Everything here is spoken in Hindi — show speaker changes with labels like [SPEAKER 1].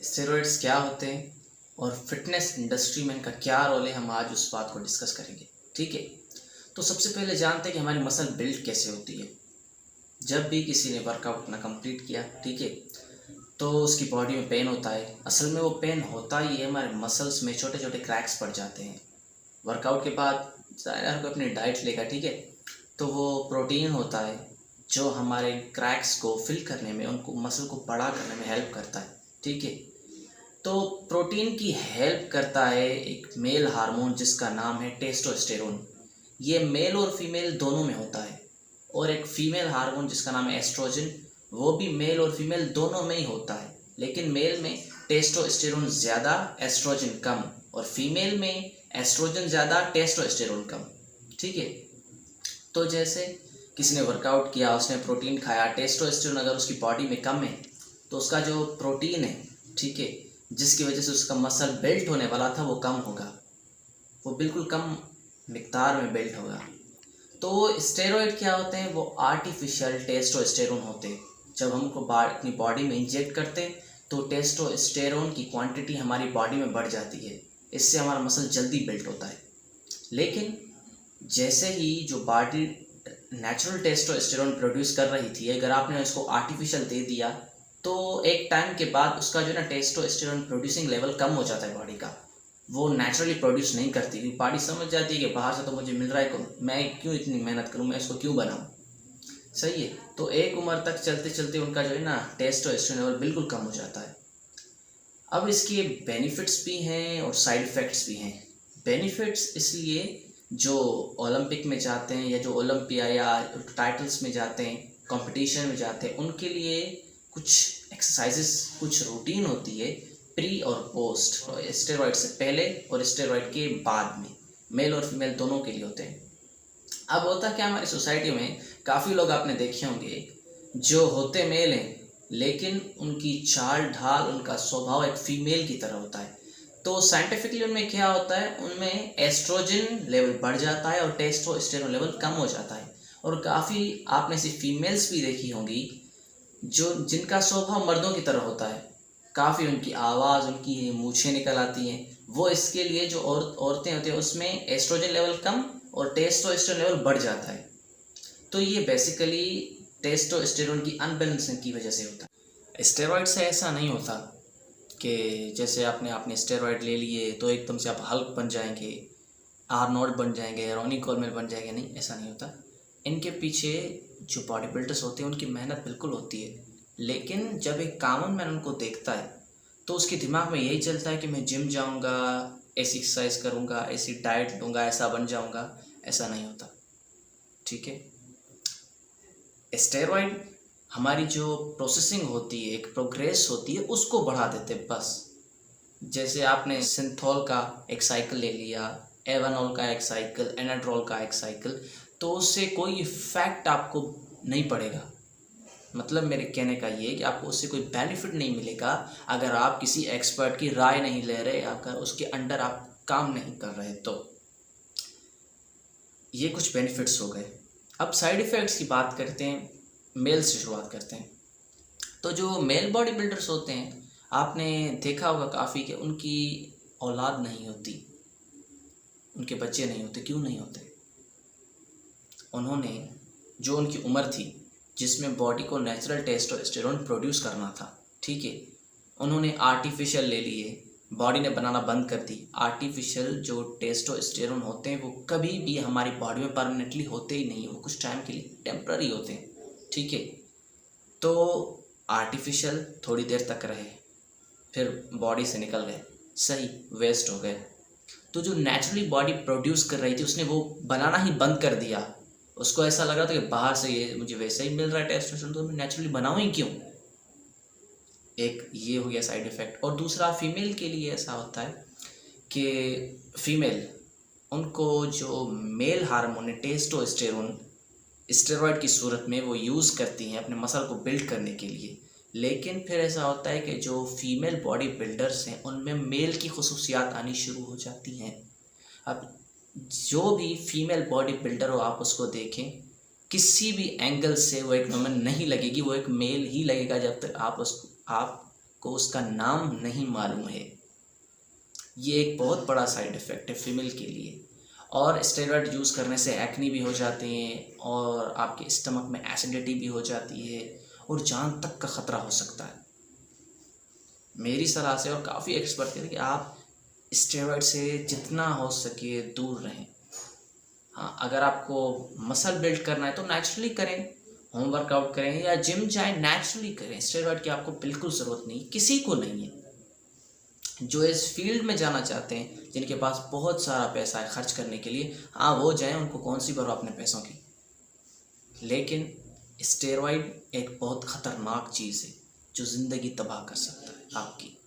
[SPEAKER 1] स्टेरॉइड्स क्या होते हैं और फिटनेस इंडस्ट्री में इनका क्या रोल है, हम आज उस बात को डिस्कस करेंगे। ठीक है, तो सबसे पहले जानते हैं कि हमारी मसल बिल्ड कैसे होती है। जब भी किसी ने वर्कआउट अपना कंप्लीट किया, ठीक है, तो उसकी बॉडी में पेन होता है। असल में वो पेन होता ही है, हमारे मसल्स में छोटे छोटे क्रैक्स पड़ जाते हैं। वर्कआउट के बाद हर कोई अपनी डाइट लेगा, ठीक है, तो वो प्रोटीन होता है जो हमारे क्रैक्स को फिल करने में, उनको मसल को बड़ा करने में हेल्प करता है। ठीक है, तो प्रोटीन की हेल्प करता है एक मेल हार्मोन जिसका नाम है टेस्टोस्टेरोन। ये मेल और फीमेल दोनों में होता है। और एक फीमेल हार्मोन जिसका नाम है एस्ट्रोजन, वो भी मेल और फीमेल दोनों में ही होता है, लेकिन मेल में टेस्टोस्टेरोन ज़्यादा, एस्ट्रोजन कम, और फीमेल में एस्ट्रोजन ज़्यादा, टेस्टोस्टेरोन कम। ठीक है, तो जैसे किसी ने वर्कआउट किया, उसने प्रोटीन खाया, टेस्टोस्टेरोन अगर उसकी बॉडी में कम है तो उसका जो प्रोटीन है, ठीक है, जिसकी वजह से उसका मसल बिल्ट होने वाला था वो कम होगा, वो बिल्कुल कम मिकदार में बिल्ट होगा। तो स्टेरॉइड क्या होते हैं? वो आर्टिफिशियल टेस्टोस्टेरोन होते हैं। जब हमको अपनी बॉडी में इंजेक्ट करते हैं तो टेस्टोस्टेरोन की क्वांटिटी हमारी बॉडी में बढ़ जाती है, इससे हमारा मसल जल्दी बिल्ट होता है। लेकिन जैसे ही जो बॉडी नेचुरल टेस्टोस्टेरोन प्रोड्यूस कर रही थी, अगर आपने उसको आर्टिफिशियल दे दिया तो एक टाइम के बाद उसका जो ना टेस्टोस्टेरोन प्रोड्यूसिंग लेवल कम हो जाता है बॉडी का। वो नेचुरली प्रोड्यूस नहीं करती, क्योंकि बॉडी समझ जाती है कि बाहर से तो मुझे मिल रहा है, मैं क्यों इतनी मेहनत करूँ, मैं इसको क्यों बनाऊँ। सही है, तो एक उम्र तक चलते चलते उनका जो है ना टेस्टोस्टेरोन लेवल बिल्कुल कम हो जाता है। अब इसके बेनिफिट्स भी हैं और साइड इफ़ेक्ट्स भी हैं। बेनिफिट्स इसलिए जो ओलंपिक में जाते हैं या जो ओलंपिया या टाइटल्स में जाते हैं, कंपटीशन में जाते हैं, उनके लिए कुछ एक्सरसाइजेस, कुछ रूटीन होती है प्री और पोस्ट, स्टेरॉइड से पहले और स्टेरॉइड के बाद में, मेल और फीमेल दोनों के लिए होते हैं। अब होता क्या, हमारी सोसाइटी में काफ़ी लोग आपने देखे होंगे जो होते मेल हैं लेकिन उनकी चाल ढाल, उनका स्वभाव एक फीमेल की तरह होता है। तो साइंटिफिकली उनमें क्या होता है, उनमें एस्ट्रोजन लेवल बढ़ जाता है और टेस्टोस्टेरोन लेवल कम हो जाता है। और काफ़ी आपने ऐसी फीमेल्स भी देखी होंगी जो जिनका स्वभाव मर्दों की तरह होता है। काफ़ी उनकी आवाज़, उनकी मूछें निकल आती हैं। वो इसके लिए जो औरतें होती हैं उसमें एस्ट्रोजन लेवल कम और टेस्टोस्टेरोन लेवल बढ़ जाता है। तो ये बेसिकली टेस्टोस्टेरोन की अनबैलेंसिंग की वजह से होता है। स्टेरॉइड से ऐसा नहीं होता कि जैसे आपने स्टेरॉइड ले लिए तो एकदम से आप हल्क बन जाएंगे, आर्नोल्ड बन जाएंगे, रोनी कोलमैन बन जाएंगे। नहीं, ऐसा नहीं होता। इनके पीछे जो बॉडी बिल्डर्स होते हैं उनकी मेहनत बिल्कुल होती है, लेकिन जब एक कॉमन मैन उनको देखता है तो उसके दिमाग में यही चलता है कि मैं जिम जाऊंगा, ऐसी एक्सरसाइज करूंगा, ऐसी डाइट लूँगा, ऐसा बन जाऊंगा। ऐसा नहीं होता। ठीक है, स्टेरॉइड हमारी जो प्रोसेसिंग होती है, एक प्रोग्रेस होती है, उसको बढ़ा देते बस। जैसे आपने सिंथोल का एक साइकिल ले लिया, एवानॉल का एक साइकिल, एनाड्रोल का एक साइकिल, तो उससे कोई इफेक्ट आपको नहीं पड़ेगा। मतलब मेरे कहने का ये है कि आपको उससे कोई बेनिफिट नहीं मिलेगा अगर आप किसी एक्सपर्ट की राय नहीं ले रहे, अगर उसके अंडर आप काम नहीं कर रहे। तो ये कुछ बेनिफिट्स हो गए। अब साइड इफ़ेक्ट्स की बात करते हैं, मेल से शुरुआत करते हैं। तो जो मेल बॉडी बिल्डर्स होते हैं, आपने देखा होगा काफ़ी कि उनकी औलाद नहीं होती, उनके बच्चे नहीं होते। क्यों नहीं होते? उन्होंने जो उनकी उम्र थी जिसमें बॉडी को नेचुरल टेस्टोस्टेरोन प्रोड्यूस करना था, ठीक है, उन्होंने आर्टिफिशियल ले लिए, बॉडी ने बनाना बंद कर दी। आर्टिफिशियल जो टेस्टोस्टेरोन होते हैं वो कभी भी हमारी बॉडी में परमानेंटली होते ही नहीं, वो कुछ टाइम के लिए टेम्पररी होते हैं। ठीक है, तो आर्टिफिशियल थोड़ी देर तक रहे, फिर बॉडी से निकल गए, सही, वेस्ट हो गए। तो जो नेचुरली बॉडी प्रोड्यूस कर रही थी उसने वो बनाना ही बंद कर दिया। उसको ऐसा लग रहा था कि बाहर से ये मुझे वैसे ही मिल रहा है टेस्टोस्टेरोन, तो मैं नेचुरली बनाऊँ ही क्यों। एक ये हो गया साइड इफ़ेक्ट। और दूसरा, फीमेल के लिए ऐसा होता है कि फीमेल, उनको जो मेल हार्मोन है टेस्टोस्टेरोन, स्टेरॉइड की सूरत में वो यूज़ करती हैं अपने मसल को बिल्ड करने के लिए। लेकिन फिर ऐसा होता है कि जो फीमेल बॉडी बिल्डर्स हैं उनमें मेल की खुसूसियात आनी शुरू हो जाती हैं। अब जो भी फीमेल बॉडी बिल्डर हो, आप उसको देखें, किसी भी एंगल से वो एक वुमन नहीं लगेगी, वो एक मेल ही लगेगा जब तक आप को उसका नाम नहीं मालूम है। ये एक बहुत बड़ा साइड इफ़ेक्ट है फीमेल के लिए। और स्टेरॉयड यूज़ करने से एक्ने भी हो जाते हैं और आपके स्टमक में एसिडिटी भी हो जाती है और जान तक का ख़तरा हो सकता है। मेरी सलाह से और काफ़ी एक्सपर्ट कहते हैं कि आप स्टेरॉयड से जितना हो सके दूर रहें। हाँ, अगर आपको मसल बिल्ड करना है तो नेचुरली करें, होम वर्कआउट करें या जिम जाएं, नेचुरली करें। स्टेरॉयड की आपको बिल्कुल ज़रूरत नहीं, किसी को नहीं है। जो इस फील्ड में जाना चाहते हैं, जिनके पास बहुत सारा पैसा है खर्च करने के लिए, हाँ वो जाएं, उनको कौन सी परवाह अपने पैसों की। लेकिन स्टेरॉयड एक बहुत ख़तरनाक चीज़ है जो ज़िंदगी तबाह कर सकता है आपकी।